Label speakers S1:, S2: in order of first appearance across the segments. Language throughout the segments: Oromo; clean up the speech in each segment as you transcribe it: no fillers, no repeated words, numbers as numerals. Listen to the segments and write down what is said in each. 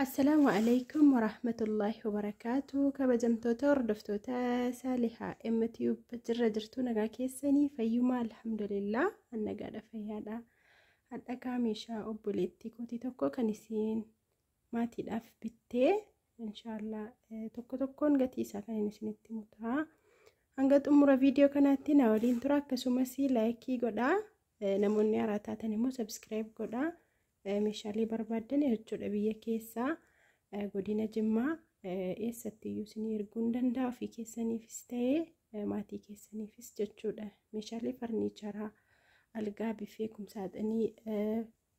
S1: السلام عليكم ورحمة الله وبركاته. كبجمتوتا وردفتوتا سالحة امتيوب بجرة جرتونا كيساني فيوما الحمد لله أنا قاعدة فيادا هذا كاميشا أبوليتي كوتي توكو كنسين ما تداف بيتي إن شاء الله توكو توكون قتيسا كان نسنتي متها هنقد أمورا فيديو كانتنا ولين تراك كسومسي لايكي قدا نموني عراتاتني مو سبسكرايب قدا meeshaalee barbaadan jechuudha biyya keessaa godina Jimmaa eessatti isinii erguun danda'a ofii keessaniifis ta'ee maatii keessaniifis jechuudha meeshaalee farniicharaa algaa bifee kumsaaxanii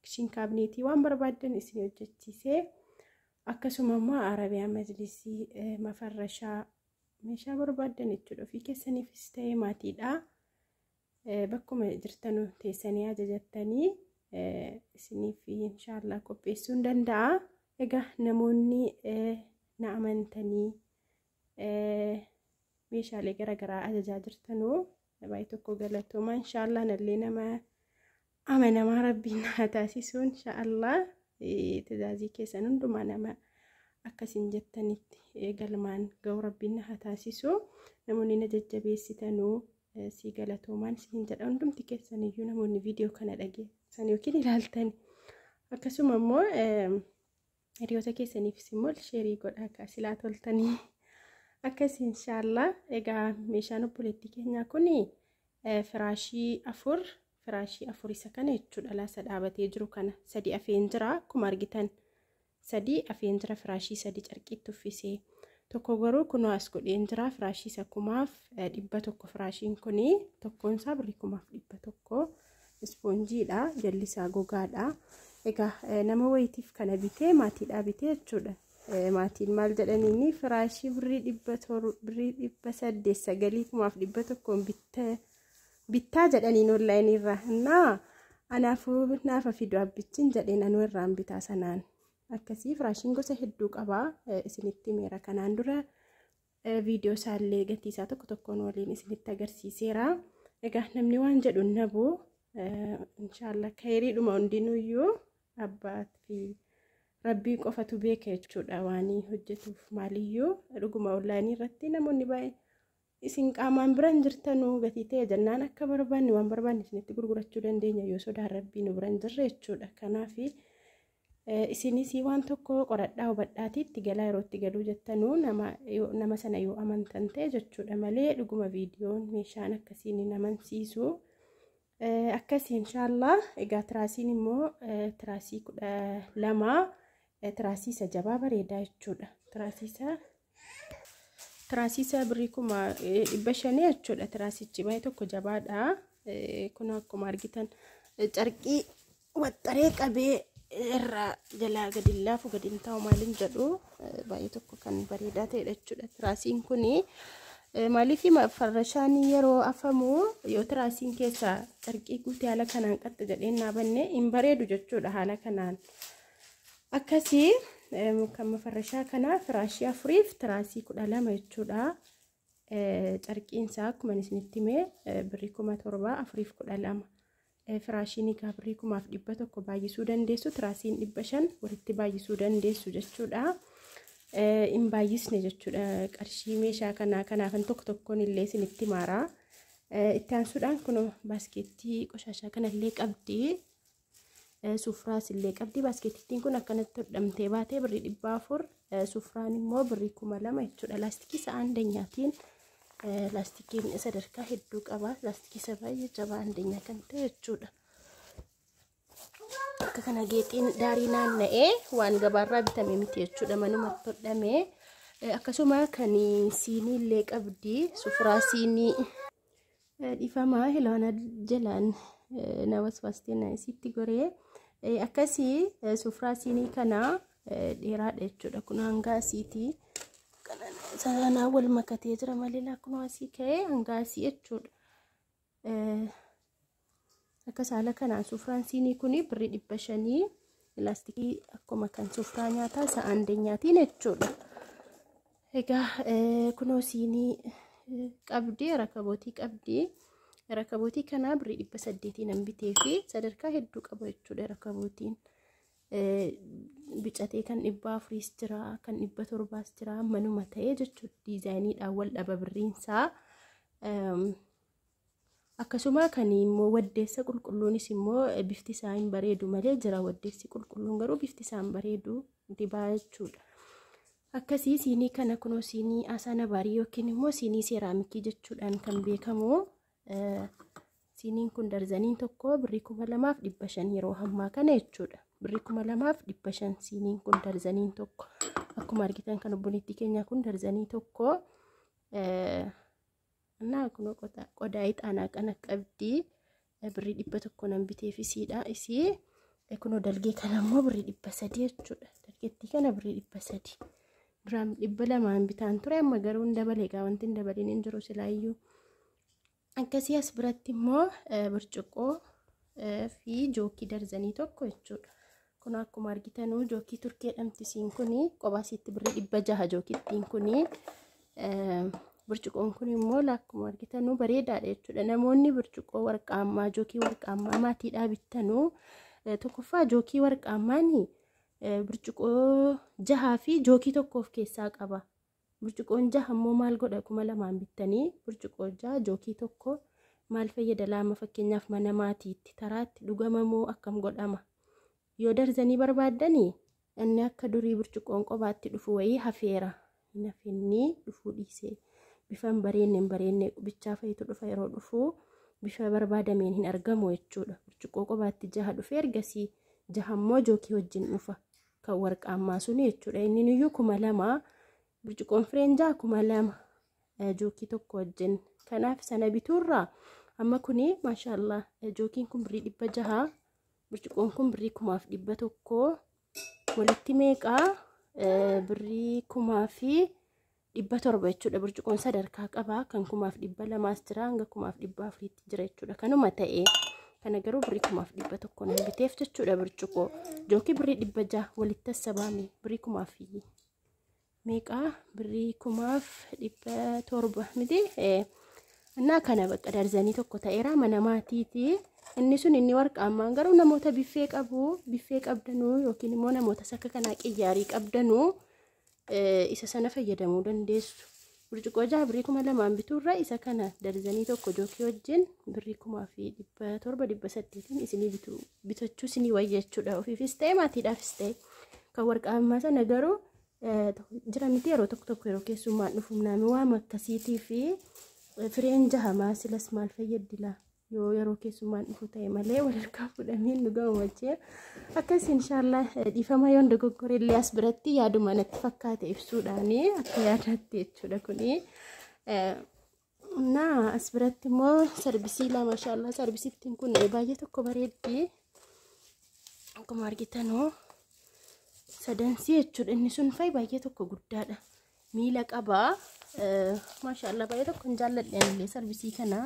S1: kishin kaabineetii waan barbaadan isin hojjechiisee akkasuma immoo arabiyaa majlisii mafarrashaa meeshaa barbaadan jechuudha ofii keessaniifis ta'ee maatiidha bakkuma jirtanu teessanii ajajattanii isiniif inshallah qopheessuun danda'a. Egaa namoonni na amantanii meeshaalee garaagaraa ajajaa jirtanoo baay'ee tokko galatooma inshallah nallee nama amanamaa rabbiin haa taasisu inshallah tajaajila keessan hundumaa nama akkasiin jettanitti galmaan ga'u rabbiin haa taasisu namoonni na jajjabeessitanoo si galatoomaan isin jedha hundumti keessan iyyuu namoonni viidiyoo kana dhageessan yookiin ilaaltan akkasuma immoo hiriyoota keessaniifis immoo sheerii godhaa kaasilaa toltanii akkas inshallah. Egaa meeshaan obboleettii keenyaa kuni firaashii afur isa kana jechuudha laasa dhaabatee jiru kana sadi afeen jira akkuma argitan sadi afeen jira firaashii sadi carqiitti uffisee tokko garuu kunoo as godheen jira firaashii isa kumaaf 100 firaashiin kuni tokkoon isaa birrii 100 ispoonjiidha jallisaa gogaadha. Egaa nama wayitiif kana bitee maatiidhaa bitee jechuudha maatiin maal jedhaniini firaashii birrii 800 bittaa jedhaniin onlaayinii irraa naa anaafuu naafa fiduu abbichin jedheen anuu irraan bitaa sanaan akkasii firaashiin gosa hedduu qaba isinitti meera kanaan dura viidiyoo isaallee gatii isaa tokko tokkoon waliin isinitti agarsiiseera. Egaa namni waan jedhu nabu inshallah khayriidhuma hundinuyyuu abbaat fi rabbii qofatu beeka jechuudha waan hojjetuuf maaliyyuu dhuguma onlaayinii irratti namoonni baay'ee isin qaamaan biran jirtanuu gatii ta'e jennaan akka barbaanne waan barbaanne isinitti gurgurachuu dandeenya yoo sodaan rabbii nu biran jirre jechuudha. Kanaaf isinis waan tokko qoradhaa hubadhaatiitti galaa yerootti galuu jettanuu nama sana yoo amantan ta'e jechuudha malee dhuguma viidiyoon meeshaan akkasiin namansiisu akkasii inshallah. Egaa tiraasiin immoo tiraasii 12 tiraasii isa jabaa bareedaa jechuudha tiraasii isa birrii 500 jechuudha tiraasichi baay'ee tokko jabaadha. Kun akkuma argitan carqii waxxaree qabee irraa jalaa gadi laafu gadi hin taa'u maalin jedhu baay'ee tokko kan bareedaa ta'edha jechuudha. Tiraasiin kuni maaliif farrashaan yeroo afamu yoo tiraasiin keessa carqii guutee haala kanaan qaxxa jedheen naabanne hin bareedu jechuudha. Haala kanaan akkasii kan farrashaa kana firaashii 4 tiraasii 12 jechuudha. Carqiin isaa akkuma isinitti himee birrii 700 412 firaashiin birrii 100 baay'isuu dandeessu tiraasiin 500 walitti baay'isuu dandeessu jechuudha. In baay'isne jechuudha qarshii meeshaa kanaafan tokko tokkoon illee isinitti maara. Itti aansuudhaan kun baaskeettii qoshashaa kanallee qabdi sufraas illee qabdi. Baaskeettiin kun akkanatti hodhamtee baatee birrii 400 sufraan immoo birrii 2000 jechuudha. Laastikii isaa andanyaatiin laastikiin sadarkaa hedduu qaba. Laastikii isa baay'ee jabaa andanyaa kan ta'e jechuudha. Akka kana geexiin daarii naanna'ee waan gabaarraa bitame miti jechuudha manumatti hodhamee. Akkasuma kan siinii illee qabdi sufraa siinii dhifamaa hilaana jalaan na waswaasteen isitti goree akkasii sufraa siinii kana dheeraadha jechuudha. Kun hanga asiitii sanaa wal makatee jira malee lakkuma asii ka'ee hanga asii jechuudha. Akkas haala kanaan sufraan siinii kuni birrii 500 laastikii akkuma kan sufraa nyaataa isa andanyaatiin jechuudha. Egaa kunoo siinii qabdi rakabootii qabdi. Rakabootii kana birrii 800 nan bitee fi sadarkaa hedduu qaba jechuudha rakabootiin. bicatee kan 400 jira, kan 700 jira, manuma ta'ee jechuudha. Diizaayiniidhaan wal dhaba birriinsaa. Akkasuma kan immoo waddeessa qulqulluunis immoo bifti isaa hin bareedu malee jira. Waddeessi qulqulluun garuu bifti isaa hin bareedu dibaa jechuudha. Akkasii siinii kana kunoo siinii asana barii yookiin immoo siinii seeraamikii jechuudhaan kan beekamu. Siiniin kun darzaniin tokko birrii 2500 yeroo ammaa kana jechuudha. Birrii 2500 siiniin kun darzaniin tokko. Akkuma argitan kan obboleettii keenya kun darzanii tokko. Naa kunoo qodaa ixaanaa kana qabdi. Birrii 100 nan biteef isiidha. Isii kunoo dalgee kana immoo birrii 300 jechuudha. Dalgeettii kana birrii 300. Giraam 200 bitaan ture amma garuu hin dabalee wanti hin dabaliin hin jiru silaayyuu. Akkasii as biratti immoo burcuqqoo fi jookii darzanii tokko jechuudha. Kun akkuma argitanuu jookii turkee dhamtisiin kuni qobaasitti birrii 600 jookittiin kuni. Burcuqqoon kun immoo akkuma argitanuu bareedaadha jechuudha. Namoonni burcuqqoo warqaammaa jookii warqaammaa maatiidhaa bittanuu tokkoffaa jookii warqaammaanii burcuqqoo 6 fi jookii tokko of keessaa qaba. Burcuqqoon 6 ammoo maal godha 2000 bittanii burcuqqoo 6 jookii tokko maal fayyada lama fakkeenyaaf mana maatiitti taraatti dhugamamoo akkam godhama. Yoo darzanii barbaaddanii inni akka durii burcuqqoon qobaatti dhufu wayii hafeera. Nafinni dhufuu dhiisee bifaan bareenne bichaa fa'itu dhufa yeroo dhufu bifa barbaadameen hin argamu jechuudha. Burcuqqoo qobaatti 6 dhufe ergasii 6 ammoo jookii wajjin dhufa kan warqaammaa sun jechuudha. Inni iyyuu 2000 burcuqqoon fireenjaa 2000 jookii tokko wajjin. Kanaaf sana bituurraa amma kuni maashaallah jookiin kun birrii 600 burcuqqoon kun birrii 1100 walitti meeqaa birrii 1700 jechuudha. Burcuqqoon sadarkaa qabaa kan 1200 jira hanga 1400 jira jechuudha. Kanuma ta'ee kana garuu birrii 1100 nan biteef jechuudha. Burcuqqoo jookii birrii 600 walitti sabaame birrii 1000 meeqaa birrii 1700 miti. Innaa kana bakka darzanii tokko ta'eera mana maatiiti. Inni sun inni warqaammaan garuu namoota biffee qabdanuu yookiin immoo namoota sakka kanaa qiyyaarii qabdanuu isa sana fayyadamuu dandeessu. Burcuqqoo 6 birrii 2000 bituurra isa kana darzanii tokko jookii wajjin birrii 1700 isinii bitachuu isinii wayya jechuudha. Ofiifis ta'e maatiidhaafis ta'e kan warqaammaa sana garuu jira miti yeroo tokko yeroo keessummaan dhufumnaami waan akkasiitii fi fireen 6 silas maal fayyadila yoo yeroo keessummaan dhufu ta'e malee walirkaa fudhameen nu gammachiisa. Akkas inshallah dhiifama yoon dogoggorellee as biratti yaaduma natti fakkaate ibsuudhaani akka yaadaatti jechuudha kuni. As biratti immoo sarbisii lama inshallah sarbisittiin kun baay'ee tokko bareeddi. Akkuma argitanuu sadansii jechuudha. Inni sun fay baay'ee tokko guddaadha. Miila qabaa. Maashaallah baay'ee tokko hin jaalladheen illee sarbisii kana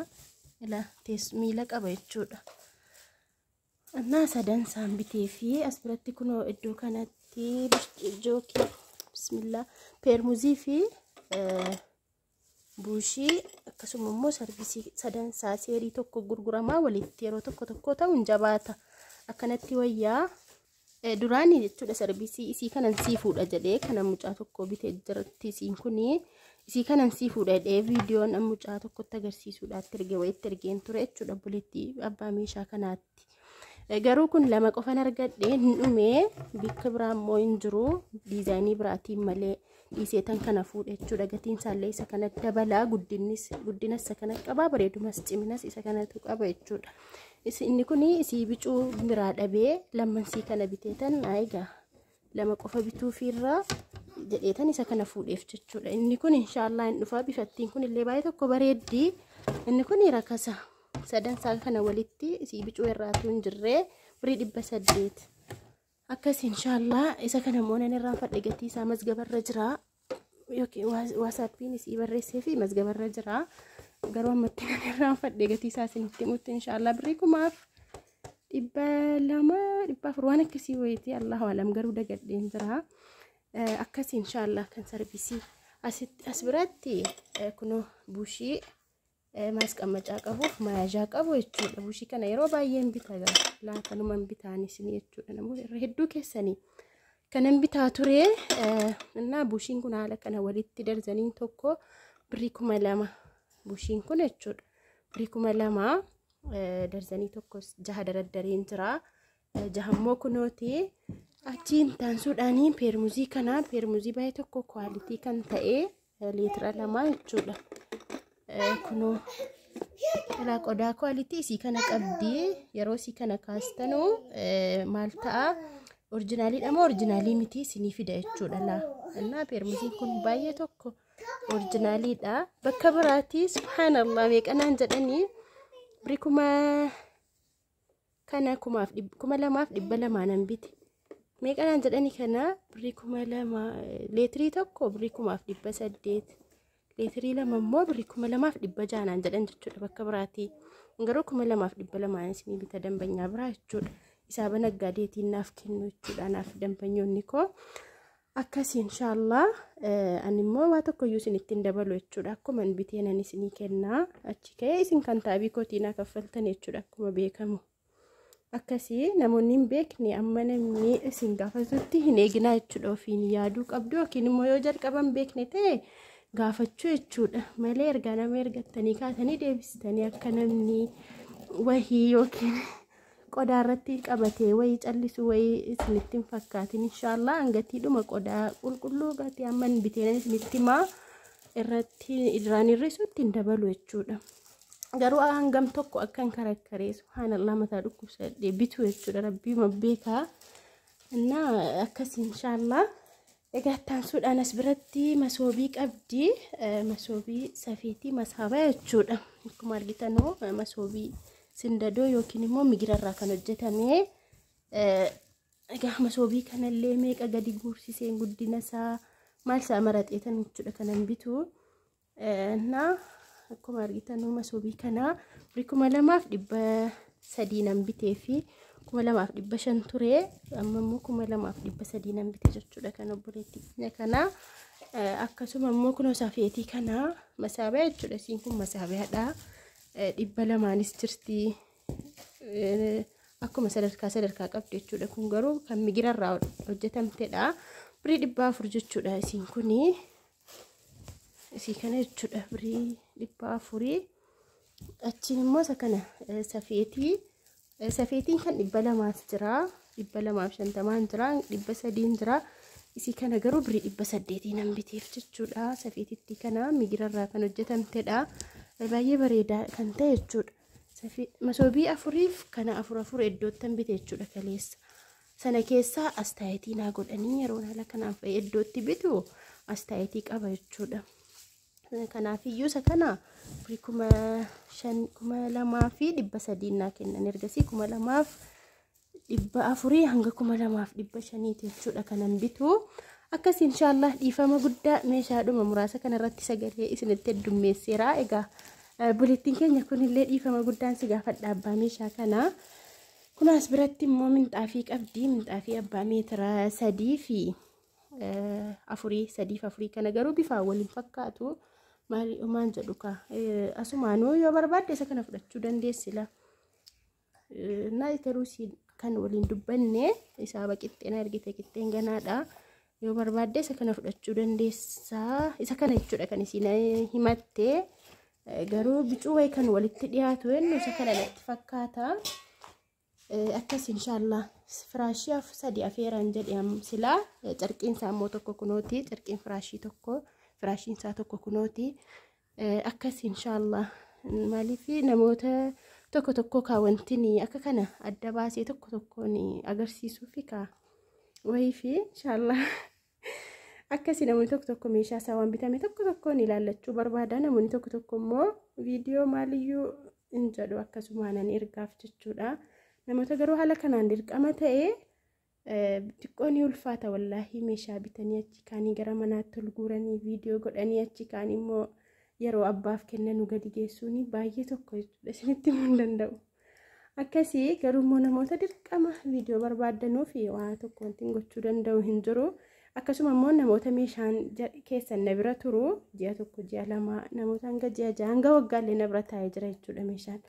S1: ila miila qaba jechuudha. Annaa sadansaan bitee fi as biratti kunoo iddoo kanatti jookii bismillah peermuzii fi buushii akkasuma immoo sarbisii sadansaa seerii tokko gurguramaa walitti yeroo tokko ta'uun jabaata. Akkanatti wayyaa duraanii jechuudha sarbisii isii kanan sii fuudha jedhee kana mucaa tokko bitee jirti isiin kunii. Isii kanan sii fuudha jedhee viidiyoon mucaa tokkotti agarsiisuudhaatti ergeen ture jechuudha buletti abbaa meeshaa kanaatti. Garuu kun lama qofan argadhee hin dhumee bikka biraa immoo hin jiru diizaayinii biraatiin malee dhiiseetan kana fuudha jechuudha. Gatiin isaallee isa kanatti dabalaa guddinas isa kanatti qabaa bareedumas ciminas isa kanatti qaba jechuudha. Inni kun isii bicuu biraa dhabee lammansii kana biteetan egaa lama qofa bituufiirraa jedheetan isa kana fuudheef jechuudha. Inni kun inshallah hin dhufa bifattiin kun illee baay'ee tokko bareeddi. Inni kun rakasa sadansaa kana walitti isii bicuu irraatu hin jirree birrii 800 akkas inshallah isa kana immoo nan irraanfadhe gatii isaa mazgabarra jira yookiin wasaappiin isii barreessee fi mazgabarra jira. Garuu ammatti nan irraanfadhe gatii isaa isinitti himutti inshallah birrii 1200 waan akkasii wayitii Allahu alam garuu dagadheen jira. Akkas inshallah kan sarbisii as biratti kunoo buushii maasqamacaa qabu maayajaa qabu jechuudha. Buushii kana yeroo baay'ee bitaa laatanuman bitaanis jechuudha. Namoonni irra hedduu keessanii kanan bitaa ture. Innaa buushiin kun haala kana walitti darzaniin tokko birrii 2000 buushiin kun jechuudha. Birrii 2000 darzanii tokko 6 daraddareen jira. 6 immoo kunooti achiin taansuudhaanii peermuzii kana peermuzii baay'ee tokko kwaalitii kan ta'e liitira 2 jechuudha. Kunoo Kala qodaa quality isii kana qabdi yeroo isii kana kaastanu maal ta'a originalidha moo originalii miti isinii fida jechuudha la እና peermuziin kun baay'ee tokko originalidha bakka biraati subhanallah meeqanaan jedhanii birikuma kana kuma lamaaf dhibba lamaan biti meeqanaan jedhanii kana birikuma lama leetrii tokko birikumaaf 800 leetrii lama immoo birikuma lamaaf 600 jedhan jechuudha bakka biraati garuu kuma lamaaf 200 isinii bita dambanyaa biraa jechuudha isaaba naggaadeetiin naaf kennu jechuudha naaf dambanyoonni koo akkas inshallah ani immoo waa tokko iyyuu isinittiin dabalu jechuudha akkuma biteenan isinii kennaa achi ka'ee isin kan taabii kootiinaa kaffaltan jechuudha akkuma beekamu akkasii namoonni hin beekne amma namni isin gaafatutti hin eeginaa jechuudha ofiin yaaduu qabdu yookiin immoo yoo jalqaban beekne ta'e gaafachuu jechuudha malee erga nama ergattanii kaatanii deebistanii akka namni wahii yookiin qodaa irratti qabatee wahii callisu wahii isinittiin fakkaatin inshallah angatiidhuma qodaa qulqulluu gatii amman biteen isinitti maa irratti irraan irrisuutti hin dabalu jechuudha garuu hangam tokko akkan karakkaree subhanallah mataa dhukkubsadhee bitu jechuudha rabbii mabbeekaa እና akkas inshallah egaattaan suudhaan as biratti masoobii qabdi masoobii safeetii masaabaa jechuudha akkuma argitanoo masoobii sindadoo yookiin immoo migirarraa kan hojjetame egaa masoobii kanallee meeqa gadi guursiseen guddina isaa maal isaa maraxeetan jechuudha kanan bitu na akkuma argitanoo masoobii kana birikuma lamaaf 300 nan bitee fi 2500 ture amma immoo 2300 nan bite jechuudha kan obboleetti kana akkasuma immoo kunoo safeetii kana masaabaa jechuudha siin kun masaabaadha 200 jirti akkuma sadarkaa qabdi jechuudha kun garuu kan migirarraa hojjetamtedha birii 400 jechuudha siin kuni isii kana jechuudha birii 400 achiin immoo isa kana safeetiin kan 200 jira 250 jira 300 jira isii kana garuu birii 800 nan biteef jechuudha safeetitti kana migirarraa kan hojjetamtedha baay'ee bareedaa kan ta'e jechuudha masoobii afuriif kana afur iddoottan bite jechuudha kaleessa sana keessaa astaayitii naa godhanii yeroo haala kanaaf iddootti bitu astaayitii qaba jechuudha kanaaf iyyuu isa kana birikuma 2300 naa kennan ergasii 2400 hanga 2500 jechuudha kanan bitu akkas inshallah dhiifama guddaa meeshaadhuma muraasa kanarratti sagalee isinitti heddummeesseera egaa bulettiin keenya kunillee dhiifama guddaan si gaafadha abbaa meeshaa kana kunaas biratti immoo minxaafii qabdi minxaafii abbaa meetira 3 fi 4 kana garuu bifaa waliin fakkaatu maali umaan jedhu ka asumaanuu yoo barbaadde isa kana fudhachuu dandeessila na garuu si kan waliin dubbanne isaa baqixxeena ergite qixxeen ganaadha yoo barbaadde isa kana fudhachuu dandeessa isa kana jechuudha kan isin himatte garuu bicuu way kan walitti dhiyaatu yennu isa kana natti fakkaata akkas inshallah firaashii 3 afeeran jedham sila carqiin isaa immoo tokko kunooti carqiin firaashii tokko firaashiin isaa tokko kunooti akkas inshallah maaliif namoota tokko kaawwantini akka kana adda baasee tokkoon agarsiisuufi ka wayifi inshallah akkasi namoonni tokko meeshaa isaa waan bitame tokkoon ilaallachuu barbaada namoonni tokko immoo viidiyoo maaliyyuu hin jedhu akkasumaanan ergaaf jechuudha namoota garuu haala kanaan dirqama ta'e xiqqoon ulfaata wallahi meeshaa bitanii achi kaanii gara manaatti ol guuranii viidiyoo godhanii achi kaanii immoo yeroo abbaaf kennanu gadi geessuun baay'ee tokko jechuudha isinitti hin danda'u akkasii garuu immoo namoota dirqama viidiyoo barbaaddanuu fi waa tokko wanti gochuu danda'u hin jiru akkasuma immoo namoota meeshaan keessan na bira turu ji'a tokko ji'a lama namoota hanga ji'a ja'a hanga waggaallee na bira taa'ee jira jechuudha meeshaan